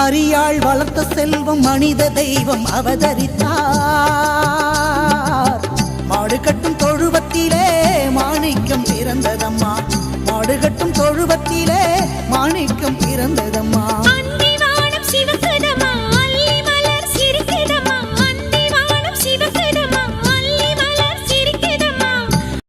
மரியாள் வளர்த்த செல்வம் மனித தெய்வம் அவதரித்தார். மாடு கட்டும் தொழுவத்திலே மாணிக்கம் பிறந்ததம்மா, மாடு கட்டும் தொழுவத்திலே மாணிக்கம்